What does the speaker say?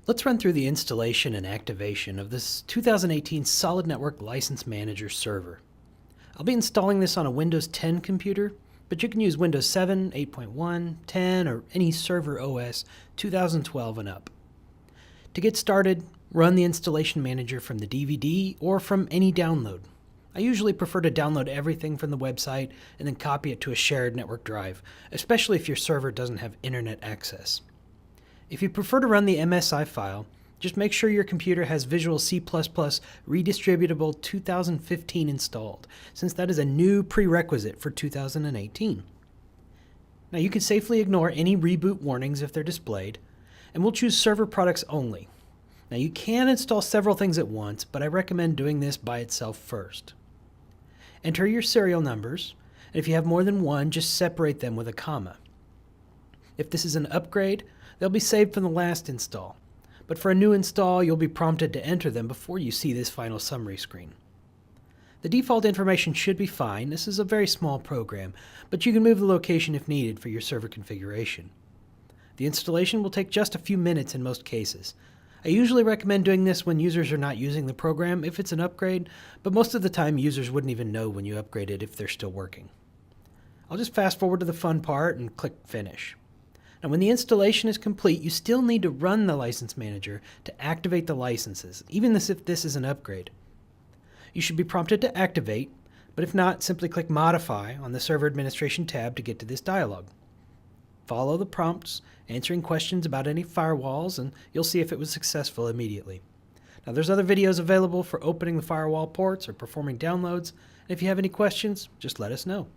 Let's run through the installation and activation of this 2018 SolidNetwork License Manager server. I'll be installing this on a Windows 10 computer, but you can use Windows 7, 8.1, 10, or any server OS 2012 and up. To get started, run the installation manager from the DVD or from any download. I usually prefer to download everything from the website and then copy it to a shared network drive, especially if your server doesn't have internet access. If you prefer to run the MSI file, just make sure your computer has Visual C++ Redistributable 2015 installed, since that is a new prerequisite for 2018. Now you can safely ignore any reboot warnings if they're displayed, and we'll choose server products only. Now you can install several things at once, but I recommend doing this by itself first. Enter your serial numbers, and if you have more than one, just separate them with a comma. If this is an upgrade, they'll be saved from the last install, but for a new install, you'll be prompted to enter them before you see this final summary screen. The default information should be fine. This is a very small program, but you can move the location if needed for your server configuration. The installation will take just a few minutes in most cases. I usually recommend doing this when users are not using the program if it's an upgrade, but most of the time users wouldn't even know when you upgrade it if they're still working. I'll just fast forward to the fun part and click Finish. Now, when the installation is complete, you still need to run the license manager to activate the licenses, even if this is an upgrade. You should be prompted to activate, but if not, simply click Modify on the Server Administration tab to get to this dialog. Follow the prompts, answering questions about any firewalls, and you'll see if it was successful immediately. Now, there's other videos available for opening the firewall ports or performing downloads, and if you have any questions, just let us know.